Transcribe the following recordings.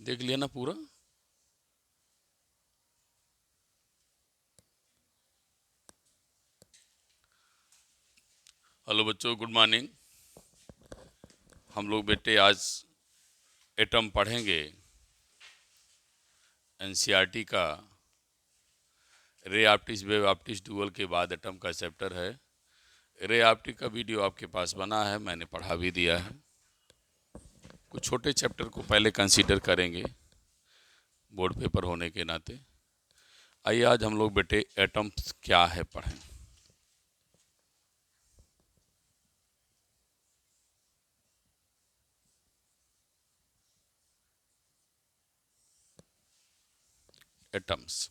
देख लिया ना पूरा? हेलो बच्चों, गुड मॉर्निंग। हम लोग बेटे आज एटम पढ़ेंगे। एनसीईआरटी का ray optics wave optics dual के बाद एटम का चैप्टर है। रे ऑप्टिक्स का वीडियो आपके पास बना है, मैंने पढ़ा भी दिया है। कुछ छोटे चैप्टर को पहले कंसीडर करेंगे बोर्ड पेपर होने के नाते। आइए आज हम लोग बेटे एटम्स क्या है पढ़ें। एटम्स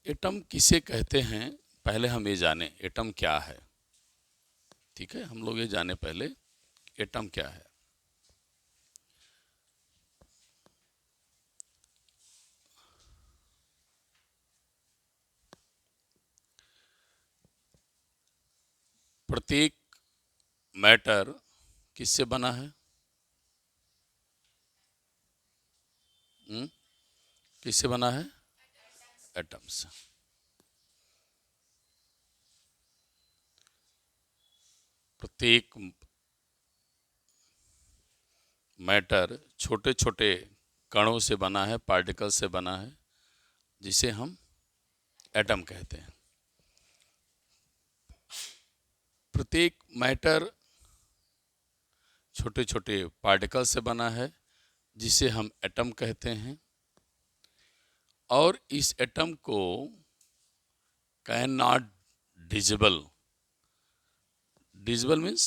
एटम किसे कहते हैं, पहले हम ये जाने एटम क्या है। ठीक है, हम लोग ये जाने पहले एटम क्या है। प्रत्येक मैटर किससे बना है? किससे बना है? एटम से। प्रत्येक मैटर छोटे छोटे कणों से बना है, पार्टिकल से बना है, जिसे हम एटम कहते हैं। प्रत्येक मैटर छोटे छोटे पार्टिकल से बना है, जिसे हम एटम कहते हैं। और इस एटम को कैन नॉट डिजिबल, डिजिबल मीन्स,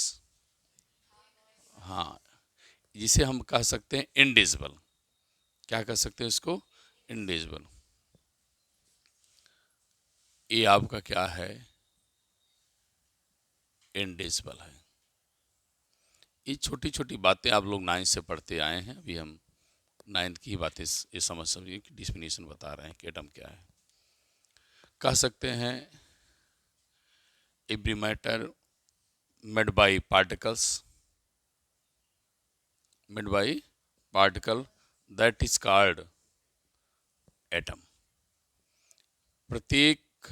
हाँ, जिसे हम कह सकते हैं इनडिजिबल। क्या कह सकते हैं इसको? इनडिजिबल। ये आपका क्या है? इनडिजिबल है। ये छोटी छोटी बातें आप लोग 9th से पढ़ते आए हैं। अभी हम 9th की बातें ये समझ समझिए कि डिफिनीशन बता रहे हैं कि एटम क्या है। कह सकते हैं every matter made by particles, made by particle, that is called atom. प्रत्येक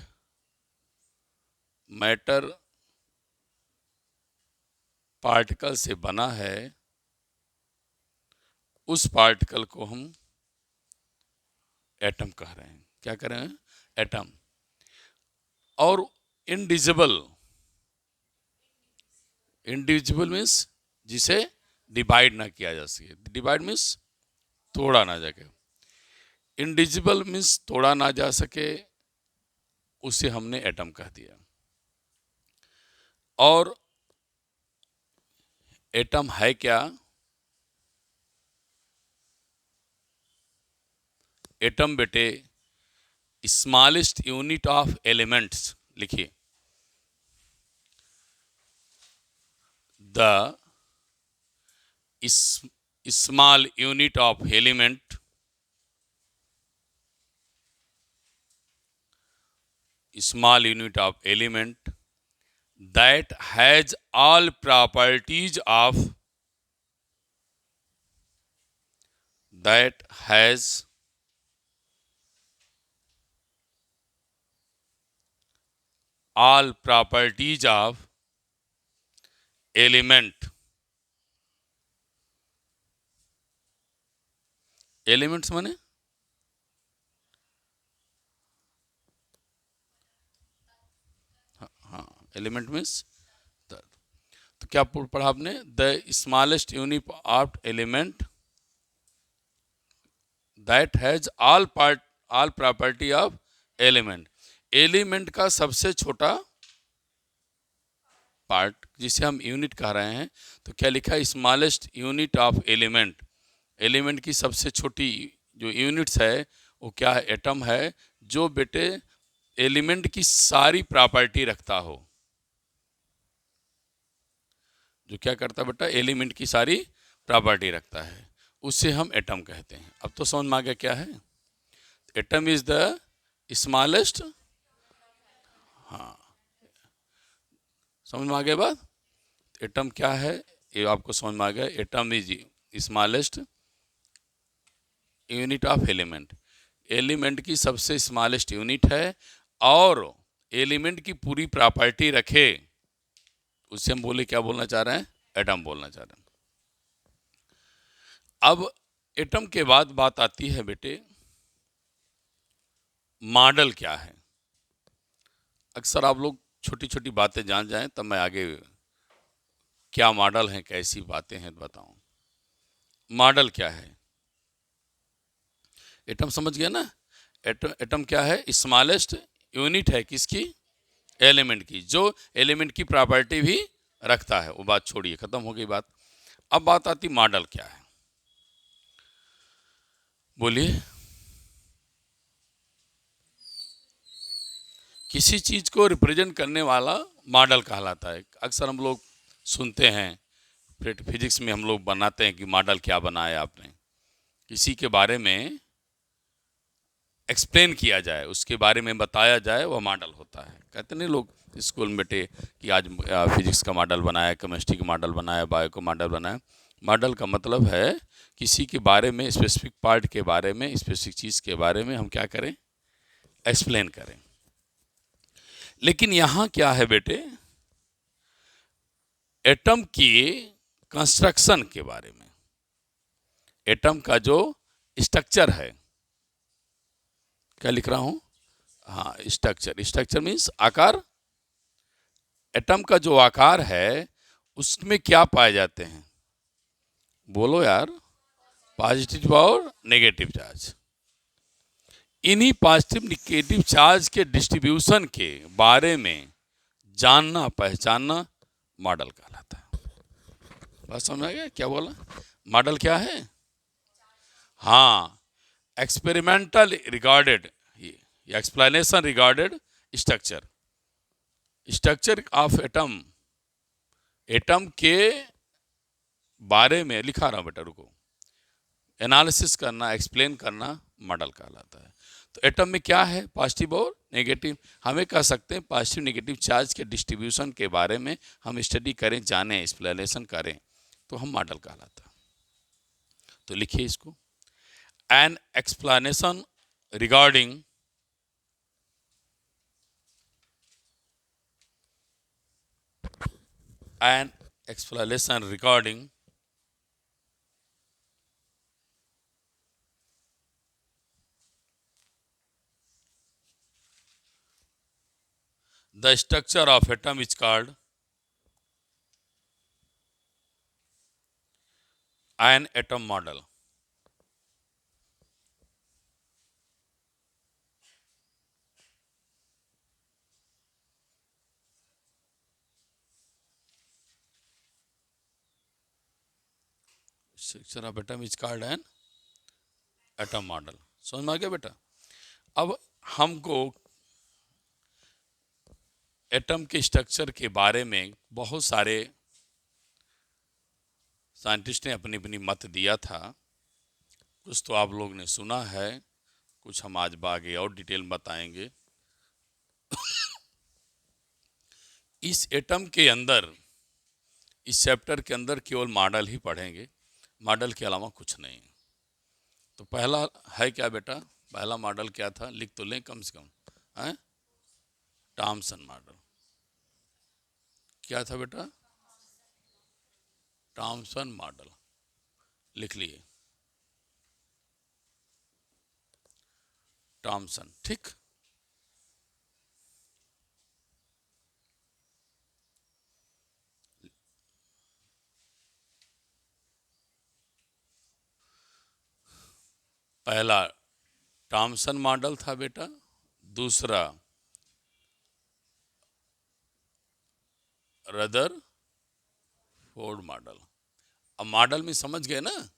मैटर पार्टिकल से बना है, उस पार्टिकल को हम एटम कह रहे हैं। क्या कह रहे हैं? एटम। और इनडिजिबल, इनडिविजिबल मीन्स जिसे डिवाइड ना किया जा सके। डिवाइड मीन्स तोड़ा ना जाके। इनडिजिबल मीन्स तोड़ा ना जा सके, उसे हमने एटम कह दिया। और एटम है क्या? एटम बेटे स्मॉलेस्ट यूनिट ऑफ एलिमेंट्स, लिखिए, the small unit of element, small unit of element that has all properties of, that has all properties of element। Elements माने हाँ, एलिमेंट मीन्स। तो क्या पढ़ा आपने? The smallest unit of element that has all property of element. Element का सबसे छोटा part जिसे हम यूनिट कह रहे हैं, तो क्या लिखा है? Smallest unit of element. Element की सबसे छोटी जो यूनिट्स है वो क्या है? एटम है। जो बेटे एलिमेंट की सारी प्रॉपर्टी रखता हो। जो क्या करता है बेटा? एलिमेंट की सारी प्रॉपर्टी रखता है, उसे हम एटम कहते हैं। अब तो समझ में आ गया क्या है? एटम इज द स्मॉलेस्ट, हाँ, समझ में आ गया बात। एटम क्या है ये आपको समझ में आ गया। Atom is smallest unit of element, element की सबसे स्मॉलेस्ट यूनिट है और एलिमेंट की पूरी प्रॉपर्टी रखे, उससे हम बोले क्या बोलना चाह रहे हैं, एटम बोलना चाह रहे हैं। अब एटम के बाद बात आती है बेटे मॉडल क्या है। अक्सर आप लोग छोटी छोटी बातें जान जाएं तब मैं आगे क्या मॉडल है कैसी बातें हैं बताऊं। मॉडल क्या है, एटम समझ गया ना। एटम क्या है, स्मॉलेस्ट यूनिट है किसकी, एलिमेंट की, जो एलिमेंट की प्रॉपर्टी भी रखता है। वो बात छोड़िए, खत्म हो गई बात। अब बात आती मॉडल क्या है, बोलिए। किसी चीज को रिप्रेजेंट करने वाला मॉडल कहलाता है। अक्सर हम लोग सुनते हैं, फिर फिजिक्स में हम लोग बनाते हैं कि मॉडल क्या बनाया आपने, किसी के बारे में एक्सप्लेन किया जाए, उसके बारे में बताया जाए, वह मॉडल होता है। कहते नहीं लोग स्कूल में बेटे कि आज फिजिक्स का मॉडल बनाया, केमिस्ट्री का मॉडल बनाया, बायो का मॉडल बनाया। मॉडल का मतलब है किसी के बारे में, स्पेसिफिक पार्ट के बारे में, स्पेसिफिक चीज़ के बारे में हम क्या करें, एक्सप्लेन करें। लेकिन यहाँ क्या है बेटे, एटम की कंस्ट्रक्शन के बारे में, एटम का जो स्ट्रक्चर है, क्या लिख रहा हूँ, हाँ स्ट्रक्चर, स्ट्रक्चर मीन्स आकार। एटम का जो आकार है उसमें क्या पाए जाते हैं, बोलो यार, पॉजिटिव और नेगेटिव चार्ज। इन्हीं पॉजिटिव नेगेटिव चार्ज के डिस्ट्रीब्यूशन के बारे में जानना पहचानना मॉडल कहलाता है। बात समझ आ गया क्या बोला, मॉडल क्या है, हाँ, experimental regarded, explanation regarded structure, structure of atom, atom के बारे में लिखा रहा बेटा, रुको, एनालिसिस करना, एक्सप्लेन करना मॉडल कहलाता है। तो एटम में क्या है, पॉजिटिव और नेगेटिव, हमें कह सकते हैं पॉजिटिव नेगेटिव चार्ज के डिस्ट्रीब्यूशन के बारे में हम स्टडी करें, जानें, एक्सप्लेनेशन करें, तो हम मॉडल कहलाता है। तो लिखिए इसको, an explanation regarding an explanation regarding the structure of atom is called an atom model. Structure of atom is called an atom model. समझ में आ गया बेटा। अब हमको एटम के स्ट्रक्चर के बारे में बहुत सारे साइंटिस्ट ने अपनी अपनी मत दिया था। कुछ तो आप लोग ने सुना है, कुछ हम आज आगे और डिटेल में बताएंगे। इस एटम के अंदर, इस चैप्टर के अंदर केवल मॉडल ही पढ़ेंगे, मॉडल के अलावा कुछ नहीं। तो पहला है क्या बेटा, पहला मॉडल क्या था, लिख तो लें कम से कम, है थॉमसन मॉडल। क्या था बेटा, थॉमसन मॉडल, लिख लिए थॉमसन, ठीक। पहला थॉमसन मॉडल था बेटा, दूसरा रदरफोर्ड मॉडल। अब मॉडल में समझ गए ना,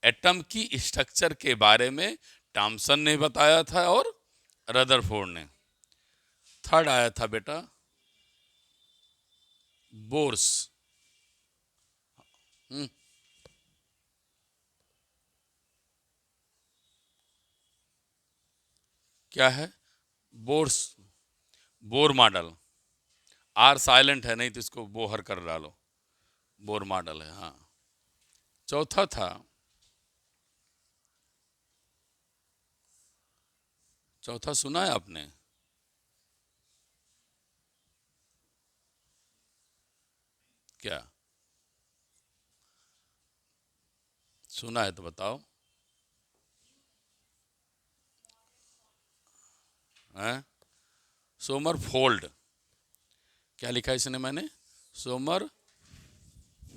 एटम की स्ट्रक्चर के बारे में थॉमसन ने बताया था और रदरफोर्ड ने। थर्ड आया था बेटा बोर्स, क्या है, Bohr's Bohr model, R silent है, नहीं तो इसको बोहर कर डालो, बोर मॉडल है। हाँ, चौथा था, चौथा सुना है आपने? क्या सुना है तो बताओ। हैं? सोमर फोल्ड, क्या लिखा है इसने मैंने? सोमर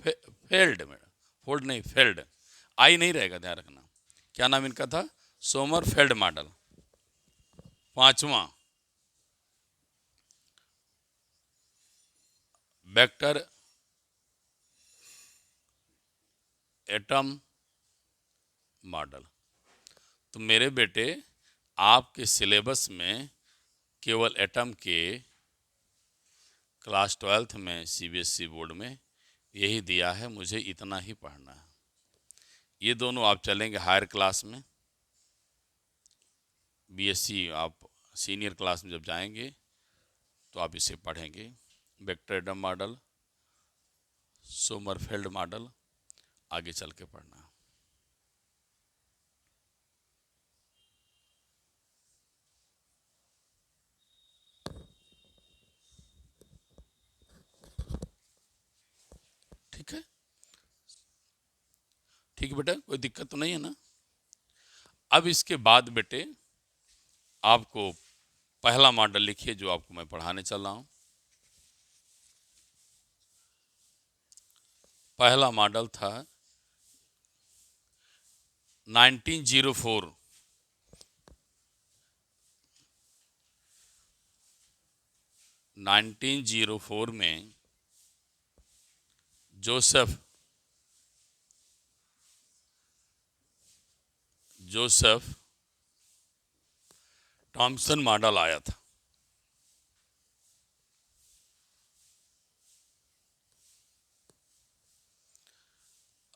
फेल्ड में, फोल्ड नहीं, फेल्ड, आई नहीं रहेगा, ध्यान रखना। क्या नाम इनका था? Somer failed model. पांचवा, वेक्टर एटम मॉडल। तो मेरे बेटे, आपके सिलेबस में केवल एटम के क्लास 12th में सीबीएसई बोर्ड में यही दिया है, मुझे इतना ही पढ़ना है। ये दोनों आप चलेंगे हायर क्लास में, बीएससी आप सीनियर क्लास में जब जाएंगे तो आप इसे पढ़ेंगे। Vector atom model, Sommerfeld model, आगे चल के पढ़ना। ठीक है? ठीक है बेटा, कोई दिक्कत तो नहीं है ना? अब इसके बाद बेटे, आपको पहला मॉडल लिखिए जो आपको मैं पढ़ाने चल रहा हूं। पहला मॉडल था 1904, 1904 में जोसेफ जोसेफ थॉमसन मॉडल आया था।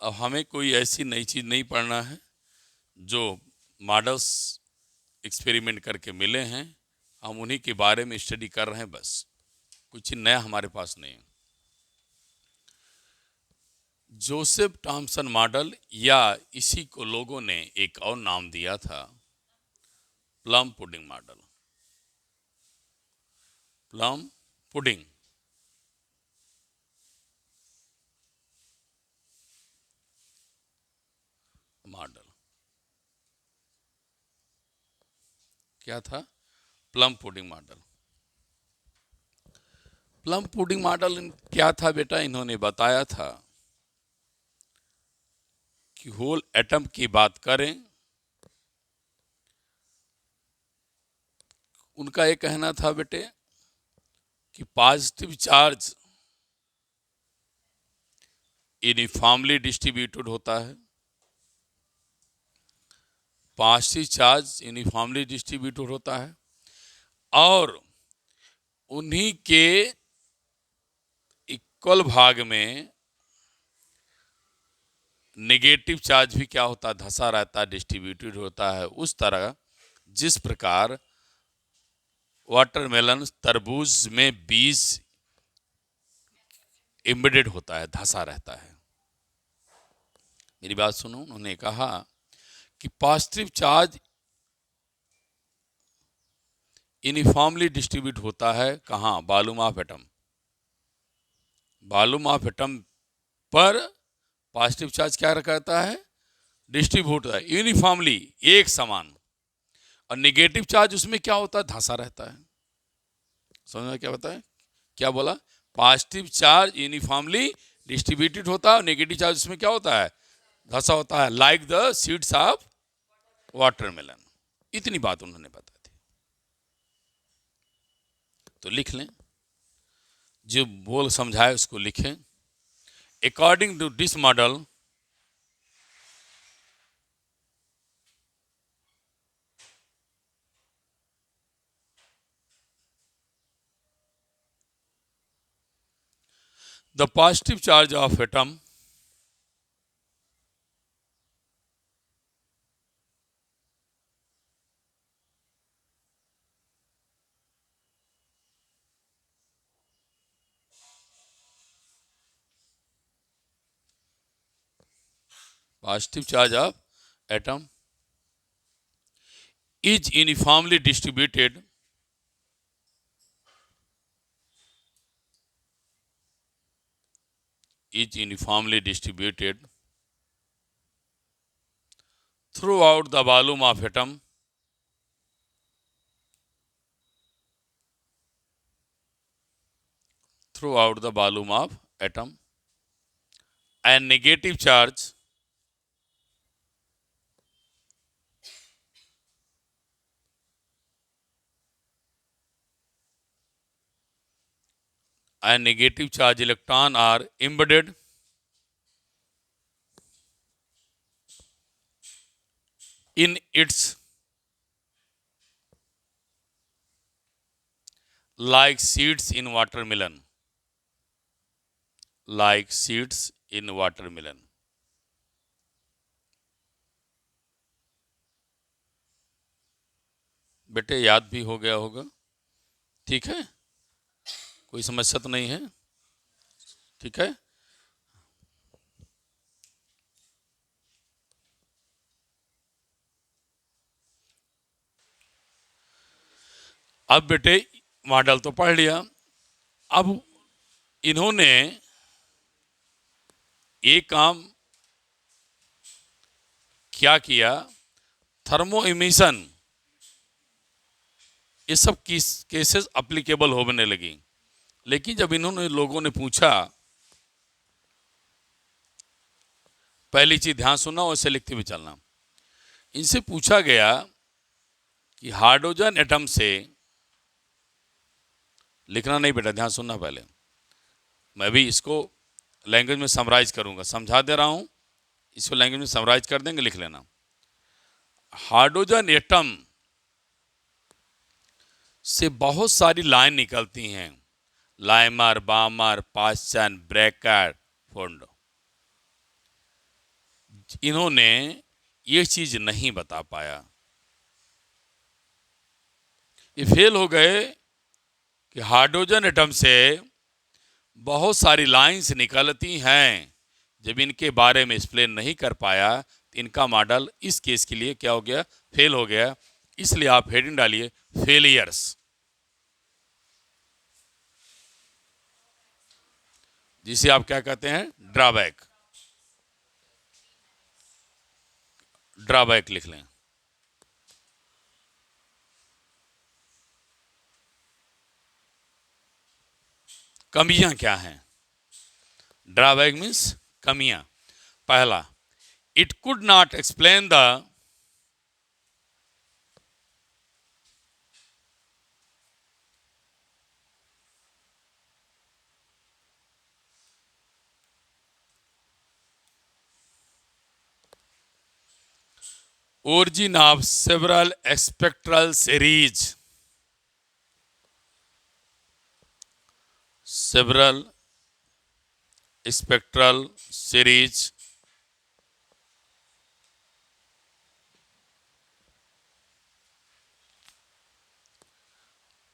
अब हमें कोई ऐसी नई चीज़ नहीं पढ़ना है, जो मॉडल्स एक्सपेरिमेंट करके मिले हैं हम उन्हीं के बारे में स्टडी कर रहे हैं, बस कुछ नया हमारे पास नहीं है। जोसेफ थॉमसन मॉडल, या इसी को लोगों ने एक और नाम दिया था, plum pudding model. Plum pudding model क्या था? Plum pudding model. Plum pudding model क्या था बेटा? इन्होंने बताया था कि होल एटम की बात करें, उनका ये कहना था बेटे कि पॉजिटिव चार्ज यूनिफॉर्मली डिस्ट्रीब्यूटेड होता है, पॉजिटिव चार्ज यूनिफॉर्मली डिस्ट्रीब्यूटेड होता है, और उन्हीं के इक्वल भाग में नेगेटिव चार्ज भी क्या होता है? धंसा रहता है, डिस्ट्रीब्यूटेड होता है, उस तरह जिस प्रकार वाटरमेलन तरबूज में बीज एम्बेडेड होता है, धंसा रहता है। मेरी बात सुनो, उन्होंने कहा कि पॉजिटिव चार्ज यूनिफॉर्मली डिस्ट्रीब्यूट होता है, कहाँ? Volume of atom. Volume of atom पर पॉजिटिव चार्ज क्या रहता है? डिस्ट्रीब्यूट होता है यूनिफॉर्मली, एक समान। और नेगेटिव चार्ज उसमें क्या होता है? धंसा रहता है। समझ में क्या बताए? क्या बोला? पॉजिटिव चार्ज यूनिफॉर्मली डिस्ट्रीब्यूटेड होता है, और नेगेटिव चार्ज उसमें क्या होता है? धंसा होता है, like the seeds of watermelon. इतनी बात उन्होंने बताई थी, तो लिख लें, जो बोल समझाए उसको लिखें। According to this model, the positive charge of atom Positive charge of atom is uniformly distributed throughout the volume of atom throughout the volume of atom and negative charge electron are embedded in its like seeds in watermelon. Like seeds in watermelon. बेटे याद भी हो गया होगा, ठीक है, कोई समस्या तो नहीं है, ठीक है। अब बेटे मॉडल तो पढ़ लिया, अब इन्होंने एक काम क्या किया, थर्मो इमिशन, ये सब केसेस अप्लीकेबल होने लगी। लेकिन जब इन्होंने लोगों ने पूछा, पहली चीज ध्यान सुनना और इसे लिखते हुए चलना, इनसे पूछा गया कि हाइड्रोजन एटम से, लिखना नहीं बेटा, ध्यान सुनना पहले, मैं भी इसको लैंग्वेज में समराइज करूंगा, समझा दे रहा हूं, इसको लैंग्वेज में समराइज कर देंगे, लिख लेना। हाइड्रोजन एटम से बहुत सारी लाइन निकलती हैं, लाइमर, बामर, पास्चन, ब्रैकेट, फोंड। इन्होंने ये चीज नहीं बता पाया, ये फेल हो गए कि हाइड्रोजन एटम से बहुत सारी लाइंस निकलती हैं। जब इनके बारे में एक्सप्लेन नहीं कर पाया तो इनका मॉडल इस केस के लिए क्या हो गया, फेल हो गया। इसलिए आप हेडिंग डालिए फेलियर्स, जिसे आप क्या कहते हैं, ड्रॉबैक। ड्रॉबैक लिख लें। कमियां क्या हैं? ड्रॉबैक मीन्स कमियां। पहला, it could not explain the origin of several spectral series, several spectral series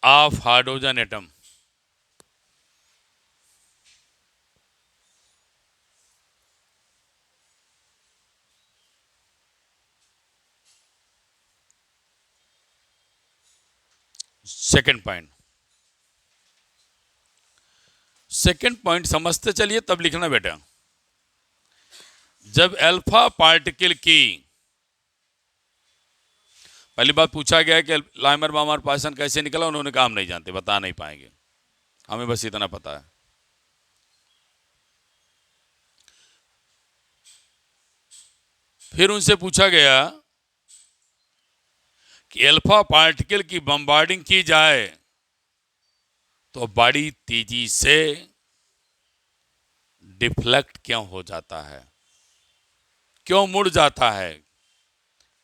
of hydrogen atom. Second point, second point समझते चलिए तब लिखना बेटा। जब अल्फा पार्टिकल की, पहली बात पूछा गया कि लाइमर, बामर, पाइसन कैसे निकला, उन्होंने कहा हम नहीं जानते, बता नहीं पाएंगे, हमें बस इतना पता है। फिर उनसे पूछा गया कि अल्फा पार्टिकल की बम्बार्डिंग की जाए तो बड़ी तेजी से डिफ्लेक्ट क्यों हो जाता है, क्यों मुड़ जाता है,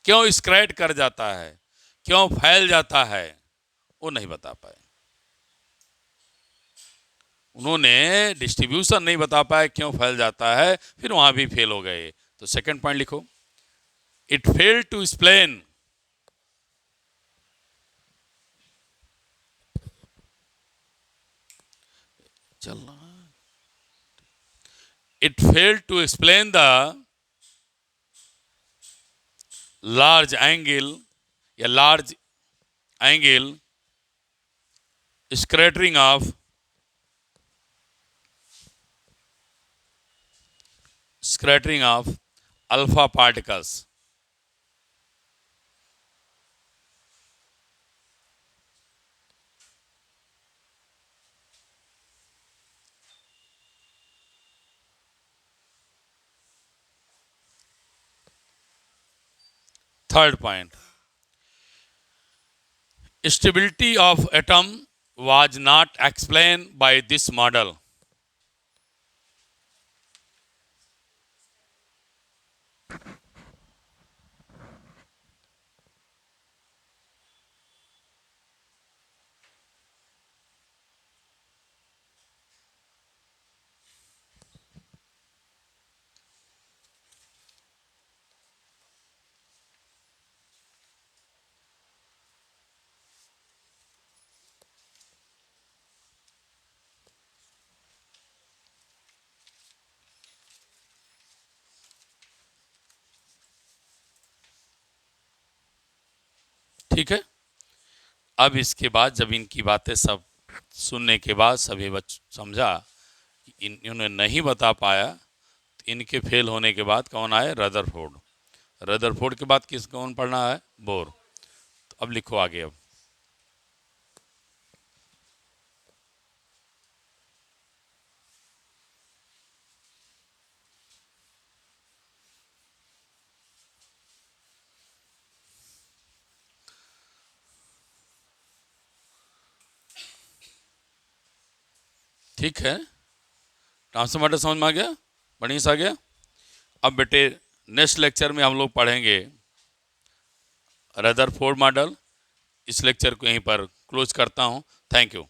क्यों स्क्रैच कर जाता है, क्यों फैल जाता है, वो नहीं बता पाए। उन्होंने डिस्ट्रीब्यूशन नहीं बता पाए, क्यों फैल जाता है, फिर वहां भी फेल हो गए। तो सेकंड पॉइंट लिखो, इट फेल्ड टू एक्सप्लेन चल रहा है, it failed to explain the large angle या large angle scattering of alpha particles. Third point, stability of atom was not explained by this model। ठीक है, अब इसके बाद जब इनकी बातें सब सुनने के बाद सभी समझा कि इन्होंने नहीं बता पाया, तो इनके फेल होने के बाद कौन आए? रदरफोर्ड। रदरफोर्ड के बाद किस कौन पढ़ना है? बोर। तो अब लिखो आगे। अब ठीक है, ट्रांसफॉर्मेटर समझ में आ गया? बढ़िया से आ गया? अब बेटे नेक्स्ट लेक्चर में हम लोग पढ़ेंगे रदरफोर्ड मॉडल। इस लेक्चर को यहीं पर क्लोज करता हूँ। Thank you.